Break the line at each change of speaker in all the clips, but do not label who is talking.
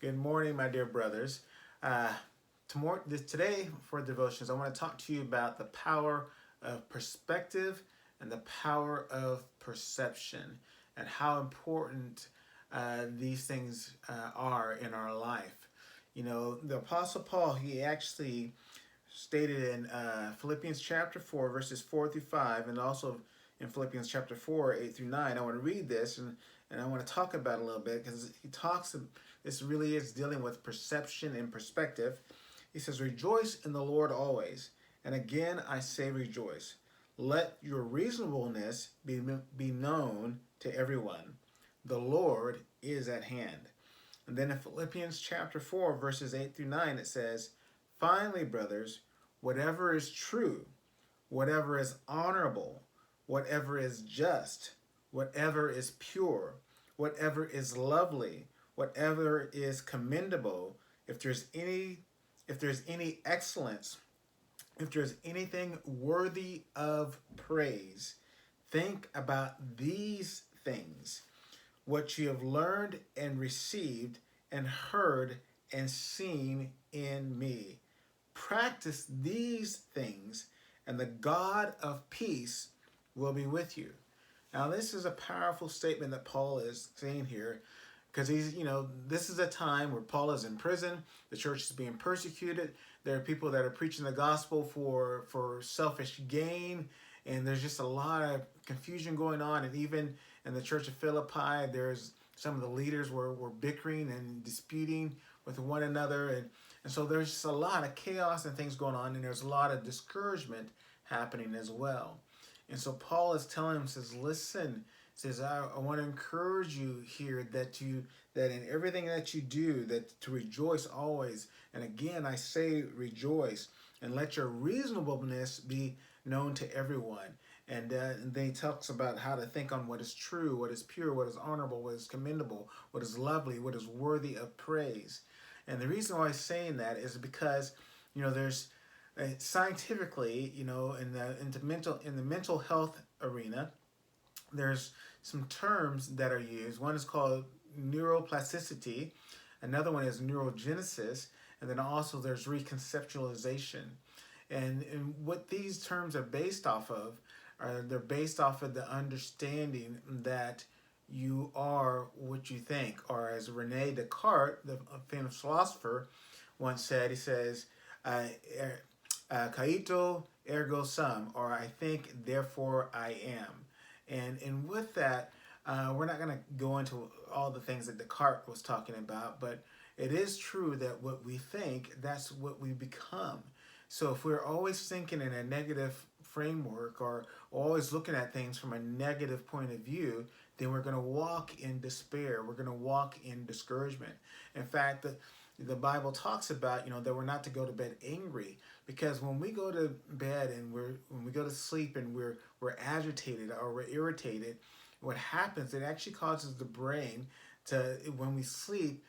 Good morning, my dear brothers. Uh, Today for devotions, I want to talk to you about the power of perspective and the power of perception and how important these things are in our life. You know, the Apostle Paul, he actually stated in Philippians chapter 4, verses 4 through 5, and also in Philippians chapter 4, 8 through 9. I want to read this and I want to talk about it a little bit because he talks, this really is dealing with perception and perspective. He says, "Rejoice in the Lord always. And again, I say rejoice. Let your reasonableness be known to everyone. The Lord is at hand." And then in Philippians chapter 4, verses 8 through 9, it says, "Finally, brothers, whatever is true, whatever is honorable, whatever is just, whatever is pure, whatever is lovely, whatever is commendable, if there's any excellence, if there's anything worthy of praise, think about these things. What you have learned and received and heard and seen in me. Practice these things, and the God of peace will be with you." Now, this is a powerful statement that Paul is saying here because this is a time where Paul is in prison, the church is being persecuted, there are people that are preaching the gospel for selfish gain, and there's just a lot of confusion going on. And even in the church of Philippi, there's some of the leaders were bickering and disputing with one another, and so there's just a lot of chaos and things going on, and there's a lot of discouragement happening as well. And so Paul is telling him, says, listen, says, I want to encourage you here that in everything that you do, that to rejoice always. And again, I say rejoice, and let your reasonableness be known to everyone. And then he talks about how to think on what is true, what is pure, what is honorable, what is commendable, what is lovely, what is worthy of praise. And the reason why I'm saying that is because, there's scientifically, in the mental health arena, there's some terms that are used. One is called neuroplasticity, another one is neurogenesis, and then also there's reconceptualization. And what these terms are based off of they're based off of the understanding that you are what you think, or as Rene Descartes, the famous philosopher, once said, he says, "Caito ergo sum," or "I think, therefore I am." And with that, we're not going to go into all the things that Descartes was talking about, but it is true that what we think, that's what we become. So if we're always thinking in a negative framework or always looking at things from a negative point of view, then we're going to walk in despair. We're going to walk in discouragement. In fact, the Bible talks about, that we're not to go to bed angry, because when we go to bed and when we go to sleep and we're agitated or we're irritated, what happens, it actually causes the brain to, when we sleep,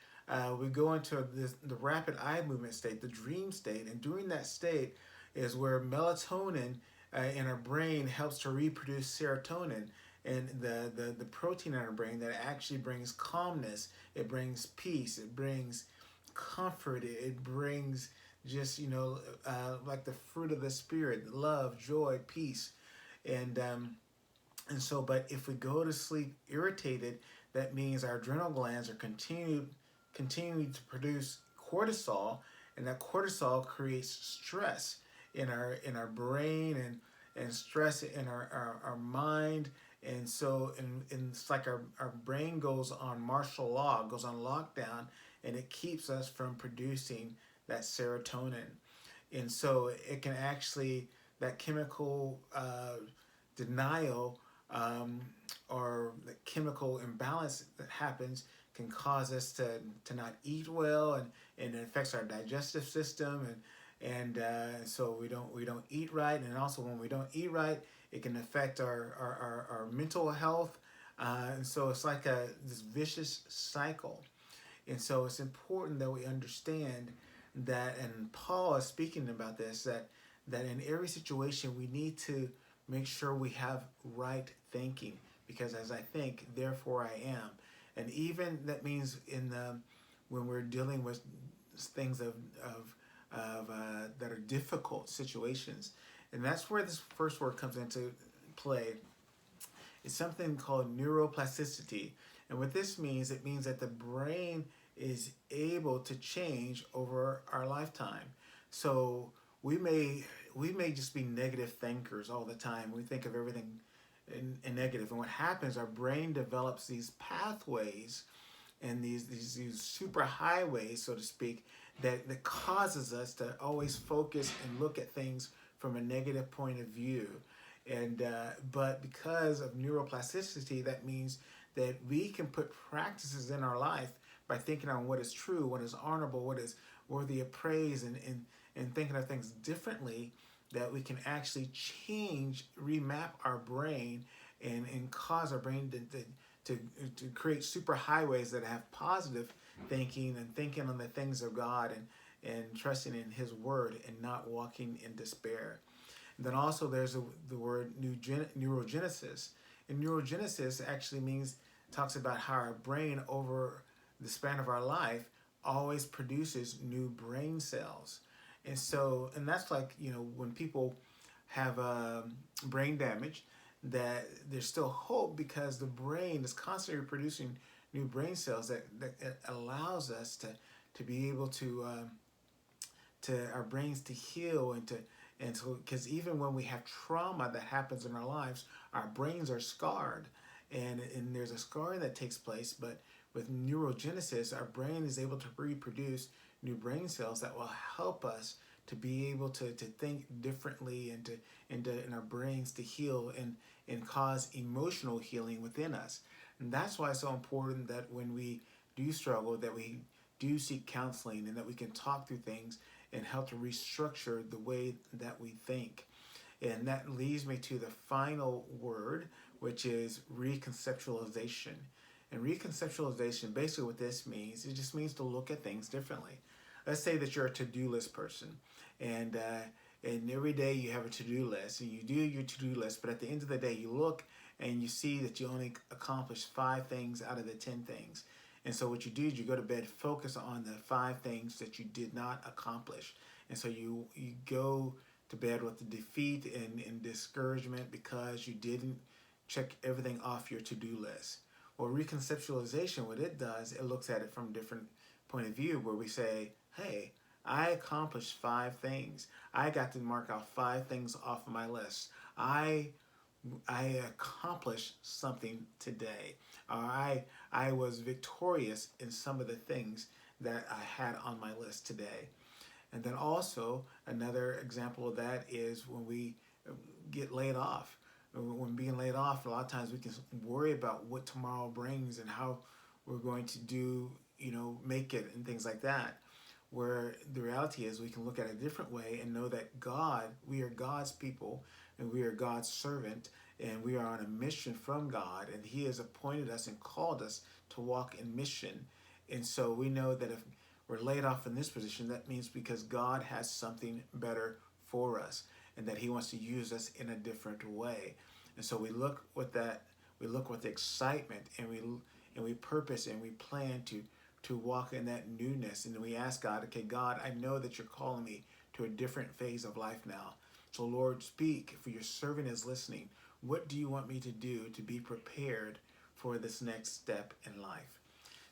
we go into the rapid eye movement state, the dream state, and during that state is where melatonin in our brain helps to reproduce serotonin, and the protein in our brain that actually brings calmness, it brings peace, it brings comfort, it brings just like the fruit of the spirit, love, joy, peace, and so, but if we go to sleep irritated, that means our adrenal glands are continuing to produce cortisol, and that cortisol creates stress in our brain, and stress in our mind. And so and it's like our brain goes on martial law, goes on lockdown, and it keeps us from producing that serotonin. And so it can actually, that chemical denial, um, or the chemical imbalance that happens, can cause us to not eat well, and it affects our digestive system, and so we don't eat right, and also when we don't eat right, it can affect our mental health, and so it's like this vicious cycle. And so it's important that we understand that, and Paul is speaking about this, that in every situation we need to make sure we have right thinking, because as I think, therefore I am. And even that means in the when we're dealing with things that are difficult situations. And that's where this first word comes into play. It's something called neuroplasticity. And what this means, it means that the brain is able to change over our lifetime. So we may we may just be negative thinkers all the time. We think of everything in negative. And what happens, our brain develops these pathways and these super highways, so to speak, that causes us to always focus and look at things from a negative point of view. And but because of neuroplasticity, that means that we can put practices in our life by thinking on what is true, what is honorable, what is worthy of praise, and thinking of things differently, that we can actually change, remap our brain, and cause our brain to create super highways that have positive thinking and thinking on the things of God, and trusting in His Word and not walking in despair. And then also there's the word neurogenesis. And neurogenesis actually talks about how our brain over the span of our life always produces new brain cells. And that's like, when people have brain damage, that there's still hope because the brain is constantly producing new brain cells that allows us to be able to our brains to heal and so, because even when we have trauma that happens in our lives, our brains are scarred, and there's a scarring that takes place. But with neurogenesis, our brain is able to reproduce new brain cells that will help us to be able to think differently, and our brains to heal and cause emotional healing within us. And that's why it's so important that when we do struggle, that we do seek counseling, and that we can talk through things and help to restructure the way that we think. And that leads me to the final word, which is reconceptualization. And reconceptualization, basically what this means, it just means to look at things differently. Let's say that you're a to-do list person, and every day you have a to-do list, and you do your to-do list, but at the end of the day you look and you see that you only accomplished 5 things out of the 10 things. And so what you do is you go to bed, focus on the 5 things that you did not accomplish. And so you go to bed with the defeat and discouragement because you didn't check everything off your to-do list. Well, reconceptualization, what it does, it looks at it from a different point of view, where we say, hey, I accomplished 5 things. I got to mark out 5 things off of my list. I accomplished something today. I was victorious in some of the things that I had on my list today. And then also another example of that is when we get laid off. When being laid off, a lot of times we can worry about what tomorrow brings and how we're going to do, make it and things like that. Where the reality is, we can look at it a different way and know that we are God's people, and we are God's servant, and we are on a mission from God, and He has appointed us and called us to walk in mission. And so we know that if we're laid off in this position, that means because God has something better for us, and that He wants to use us in a different way. And so we look with excitement, and we purpose, and we plan to walk in that newness. And we ask God, okay, God, I know that you're calling me to a different phase of life now. So Lord, speak, for your servant is listening. What do you want me to do to be prepared for this next step in life?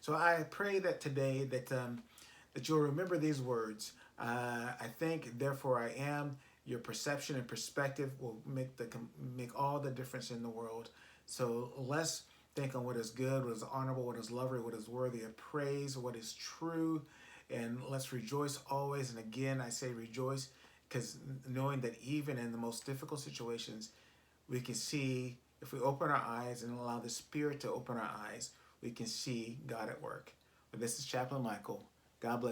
So I pray that today that you'll remember these words. I think, therefore I am. Your perception and perspective will make all the difference in the world. So let's think on what is good, what is honorable, what is lovely, what is worthy of praise, what is true, and let's rejoice always. And again, I say rejoice, because knowing that even in the most difficult situations, we can see, if we open our eyes and allow the Spirit to open our eyes, we can see God at work. But this is Chaplain Michael. God bless.